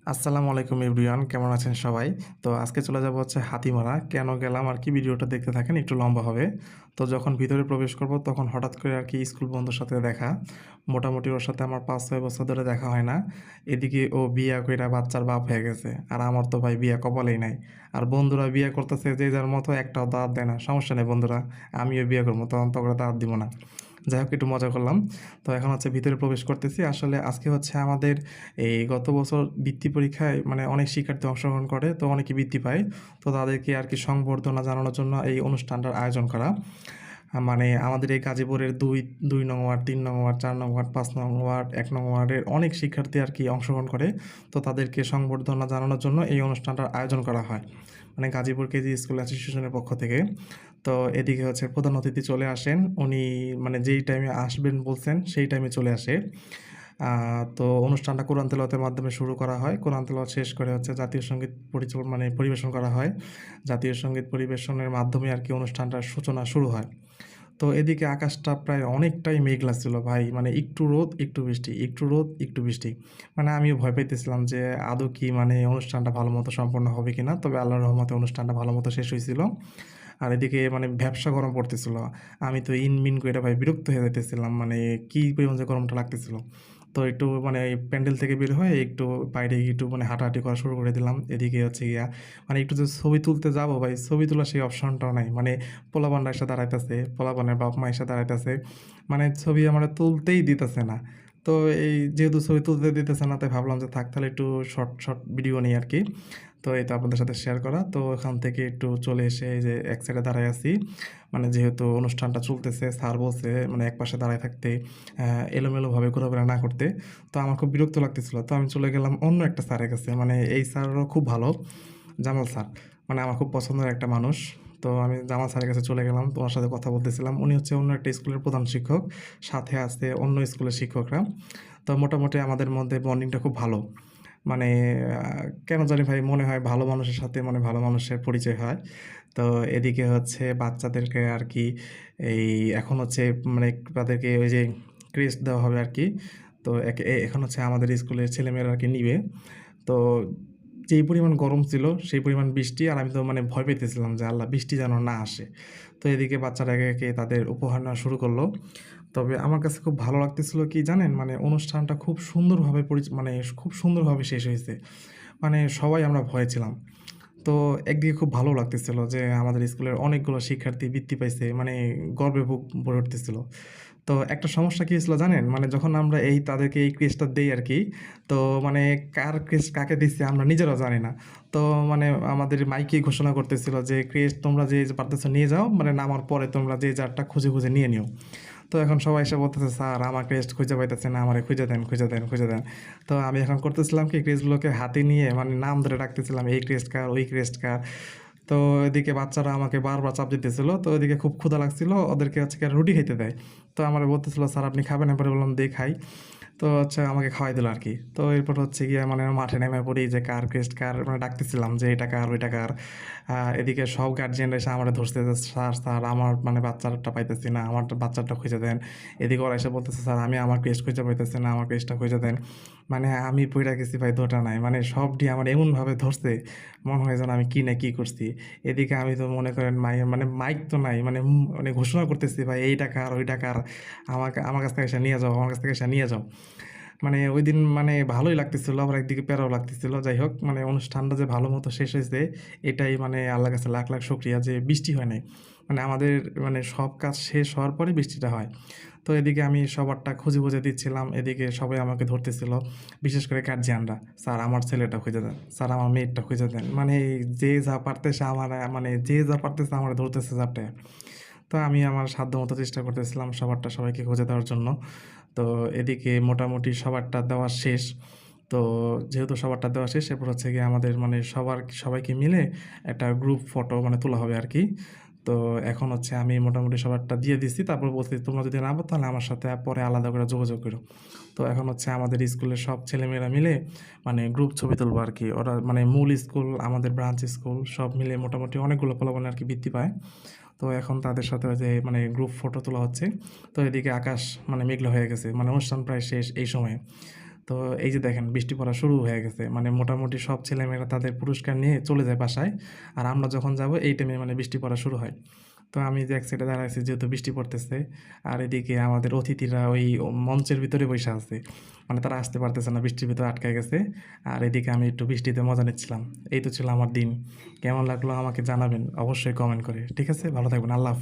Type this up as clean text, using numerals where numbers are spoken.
আসসালামু আলাইকুম এভরিওয়ান, কেমন আছেন সবাই? তো আজকে চলে যাব হচ্ছে হাতিমারা। কেন গেলাম আর কি ভিডিওটা দেখতে থাকেন, একটু লম্বা হবে। তো যখন ভিতরে প্রবেশ করব তখন হঠাৎ করে আর কি স্কুল বন্ধুর সাথে দেখা। মোটামুটি ওর সাথে আমার ৫-৬ বছর ধরে দেখা হয় না। এদিকে ও বিয়া কইরা বাচ্চার বাপ হয়ে গেছে। আর আমার তো ভাই বিয়া কপালেই নাই। আর বন্ধুরা বিয়ে করতেছে যে যার মতো, একটাও দাওয়াত দেয় না। সমস্যা নেই বন্ধুরা, আমিও বিয়ে করব, তখন তো করে দাওয়াত দিব না। যাই হোক, একটু মজা করলাম। তো এখন হচ্ছে ভিতরে প্রবেশ করতেছি। আসলে আজকে হচ্ছে আমাদের এই গত বছর বৃত্তি পরীক্ষায় মানে অনেক শিক্ষার্থী অংশগ্রহণ করে, তো অনেকে বৃত্তি পায়। তো তাদেরকে আর কি সংবর্ধনা জানানোর জন্য এই অনুষ্ঠানটার আয়োজন করা। মানে আমাদের এই গাজীপুরের ২ নং ওয়ার্ড, ৩ নং ওয়ার্ড, ৪ নং ওয়ার্ড, ৫ নং ওয়ার্ড, ১ নং ওয়ার্ডের অনেক শিক্ষার্থী আর কি অংশগ্রহণ করে। তো তাদেরকে সংবর্ধনা জানানোর জন্য এই অনুষ্ঠানটার আয়োজন করা হয়। মানে গাজীপুর কেজি স্কুল অ্যাসোসিয়েশনের পক্ষ থেকে। তো এদিকে হচ্ছে প্রধান অতিথি চলে আসেন। উনি মানে যেই টাইমে আসবেন বলছেন, সেই টাইমে চলে আসে। তো অনুষ্ঠানটা কোরআন তেলাওয়াতের মাধ্যমে শুরু করা হয়। কোরআন তেলাওয়াত শেষ করে হচ্ছে জাতীয় সঙ্গীত মানে পরিবেশন করা হয়। জাতীয় সঙ্গীত পরিবেশনের মাধ্যমে আর কি অনুষ্ঠানটার সূচনা শুরু হয়। তো এদিকে আকাশটা প্রায় অনেকটাই মেঘলা ছিল ভাই। মানে একটু রোদ, একটু বৃষ্টি, একটু রোদ, একটু বৃষ্টি। মানে আমিও ভয় পাইতেছিলাম যে আদৌ কি মানে অনুষ্ঠানটা ভালোমতো সম্পন্ন হবে কিনা। তবে আল্লাহর রহমতে অনুষ্ঠানটা ভালোমতো শেষ হইছিল। আর এদিকে মানে ভ্যাপসা গরম পড়তেছিল। আমি তো ইনমিন কইরা ভাই বিরক্ত হয়ে যাইতেছিলাম। মানে কি পরিমাণ যে গরমটা লাগতেছিল। তো একটু মানে এই প্যান্ডেল থেকে বের হয়ে একটু বাইরে গিয়ে একটু মানে হাঁটাহাঁটি করা শুরু করে দিলাম। এদিকে হচ্ছে গিয়া মানে একটু যে ছবি তুলতে যাবো ভাই, ছবি তোলার সেই অপশনটাও নাই। মানে পোলাপানরা এসে দাঁড়াইতেছে, পোলাপানের বাপ-মা এসে দাঁড়াইতেছে। মানে ছবি আমারে তুলতেই দিতেছে না। তো এই যেহেতু ছবি তুলতে দিতেছে না, তাই ভাবলাম যে থাক তাহলে একটু শর্ট ভিডিও নিই আরকি। তো এই তো আপনাদের সাথে শেয়ার করা। তো এখান থেকে একটু চলে এসে এই যে এক সাইডে দাঁড়ায় আছি। মানে যেহেতু অনুষ্ঠানটা চলতেছে, স্যার বলছে মানে একপাশে দাঁড়ায় থাকতে, এলোমেলোভাবে ঘোরাফেরা না করতে। তো আমার খুব বিরক্ত লাগতেছিল। তো আমি চলে গেলাম অন্য একটা স্যারের কাছে। মানে এই স্যারও খুব ভালো, জামাল স্যার। মানে আমার খুব পছন্দের একটা মানুষ। তো আমি জামাল স্যারের কাছে চলে গেলাম। তো ওনার সাথে কথা বলতেছিলাম। উনি হচ্ছে অন্য একটা স্কুলের প্রধান শিক্ষক। সাথে আছে অন্য স্কুলের শিক্ষকরা। তো মোটামুটি আমাদের মধ্যে বন্ডিংটা খুব ভালো। মানে আ কেন জানি ভাই মনে হয় ভালো মানুষের সাথে মানে ভালো মানুষের পরিচয় হয়। তো এদিকে হচ্ছে বাচ্চাদেরকে আরকি এই এখন হচ্ছে মানে তাদেরকে ওই যে ক্রেস্ট দেওয়া হবে আরকি। তো এখন হচ্ছে আমাদের স্কুলের ছেলেমেয়েরা আরকি নিবে। তো যেই পরিমাণ গরম ছিল, সেই পরিমাণ বৃষ্টি। আর আমি তো মানে ভয় পেতেছিলাম যে আল্লাহ বৃষ্টি যেন না আসে। তো এদিকে বাচ্চারা একে, একে তাদের উপহার নেওয়া শুরু করলো। তবে আমার কাছে খুব ভালো লাগতেছিল কি জানেন? মানে অনুষ্ঠানটা খুব সুন্দরভাবে মানে খুব সুন্দরভাবে শেষ হয়েছে। মানে সবাই আমরা ভয়ে ছিলাম। তো একদিকে খুব ভালো লাগতেছিল যে আমাদের স্কুলের অনেকগুলো শিক্ষার্থী বৃত্তি পাইছে। মানে গর্বে বুক ভরে উঠতেছিল। তো একটা সমস্যা কি হয়েছিল জানেন? মানে যখন আমরা তাদেরকে এই ক্রেস্টটা দেই আরকি, তো মানে কার ক্রেস্ট কাকে দিচ্ছে আমরা নিজেরাও জানি না। তো মানে আমাদের মাইকেই ঘোষণা করতেছিল যে, "ক্রেস্ট তোমরা যে পারতেছো নিয়ে যাও। মানে নামার পরে তোমরা যে যারটা খুঁজে, খুঁজে নিয়ে নিও।" তো এখন সবাই এসে বলতেছে, "স্যার আমার ক্রেস্ট খুঁজে পাইতেছি না। আমারে খুঁজে দেন, খুঁজে দেন, খুঁজে দেন।" তো আমি এখন করতেছিলাম কি ক্রেস্টগুলোকে হাতে নিয়ে মানে নাম ধরে ডাকতেছিলাম, এই ক্রেস্ট কার, ওই ক্রেস্ট কার। তো এদিকে বাচ্চারা আমাকে বারবার চাপ দিতেছিল। তো ওইদিকে খুব ক্ষুধা লাগছিল। ওদেরকে হচ্ছে গিয়ে রুটি খাইতে দেয়। তো আমারে বলতেছিল, "স্যার আপনি খাবেন?" আমি পরে বললাম, "দে খাই।" তো হচ্ছে আমাকে খাওয়াই দিল আরকি। তো এরপর হচ্ছে গিয়ে মানে মাঠে নেমে পড়ি যে কার ক্রেস্ট কার মানে ডাকতেছিলাম যে এটা কার, ওইটা কার। এদিকে সব গার্ডিয়ানরা এসে আমারে ধরছে যে, "স্যার, স্যার আমার মানে বাচ্চারটা পাইতেছি না। আমার বাচ্চারটা খুঁজে দেন।" এদিকে ওরা এসে বলতেছে, "স্যার আমি আমার ক্রেস্ট খুঁজে পাইতেছি না। আমার ক্রেস্টটা খুঁজে দেন।" মানে আমি পইড়া গেছি ভাই দোটা নাই। মানে সবডি আমার এমনভাবে ধরছে, মনে হয় যেন আমি কি না কি করছি। এদিকে আমি তো মনে করেন মানে মাইক তো নাই। মানে ঘোষণা করতেছি, "ভাই এইটা কার, ওইটা কার। আমার কাছ থেকে এসে নিয়ে যাও, আমার কাছ থেকে এসে নিয়ে যাও।" মানে ঐদিন মানে ভালোই লাগতেছিল, আবার একদিকে প্যারাও লাগতেছিল। যাই হোক মানে অনুষ্ঠানটা যে ভালোমতো শেষ হইছে, এটাই মানে আল্লাহর কাছে লাখ, লাখ শুকরিয়া যে বৃষ্টি হয় নাই। মানে আমাদের মানে সব কাজ শেষ হওয়ার পরেই বৃষ্টিটা হয়। তো এদিকে আমি সবারটা খুঁজে, খুঁজে দিচ্ছিলাম। এদিকে সবাই আমাকে ধরতেছিল। বিশেষ করে গার্জিয়ানরা। "স্যার আমার ছেলেটা খুঁজে দেন। স্যার আমার মেয়েরটা খুঁজে দেন।" মানে যে যা পারতেছে মানে যে যা পারতেছে আমারে ধরতেছে ঝাপটায়া। তো আমি আমার সাধ্যমতো চেষ্টা করতেছিলাম সবারটা সবাইকে খুঁজে দেওয়ার জন্য। তো এদিকে মোটামুটি সবারটা দেওয়া শেষ। তো যেহেতু সবারটা দেওয়া শেষ, এরপর হচ্ছে গিয়ে আমাদের মানে সবাইকে মিলে একটা গ্রুপ ফটো মানে তোলা হবে আরকি। তো এখন হচ্ছে আমি মোটামুটি সবারটা দিয়ে দিছি। তারপর বলছি, "তোমরা যদি না পাও তাহলে আমার সাথে পরে আলাদা করে যোগাযোগ করো।" তো এখন হচ্ছে আমাদের স্কুলের সব ছেলেমেয়েরা মিলে মানে গ্রুপ ছবি তুলবো আরকি। ওরা মানে মূল স্কুল, আমাদের ব্রাঞ্চ স্কুল সব মিলে মোটামুটি অনেকগুলো পোলাপান আরকি বৃত্তি পায়। তো এখন তাদের সাথে ওই যে মানে গ্রুপ ফটো তোলা হচ্ছে। তো এদিকে আকাশ মানে মেঘলা হয়ে গেছে। মানে অনুষ্ঠান প্রায় শেষ এই সময়ে। তো এই যে দেখেন বৃষ্টি পড়া শুরু হয়ে গেছে। মানে মোটামুটি সব ছেলেমেয়েরা তাদের পুরস্কার নিয়ে চলে যায় বাসায়। আর আমরা যখন যাবো এই টাইমে মানে বৃষ্টি পড়া শুরু হয়। তো আমি যে এক সাইডে দাঁড়ায় আছি যেহেতু বৃষ্টি পড়তেছে। আর এদিকে আমাদের অতিথিরা ওই মঞ্চের ভিতরে বইসা আছে। মানে তারা আসতে পারতেছে না, বৃষ্টির ভিতরে আটকায় গেছে। আর এদিকে আমি একটু বৃষ্টিতে মজা নিচ্ছিলাম। এই তো ছিল আমার দিন। কেমন লাগলো আমাকে জানাবেন অবশ্যই কমেন্ট করে। ঠিক আছে? ভালো থাকবেন। আল্লাহ হাফেজ।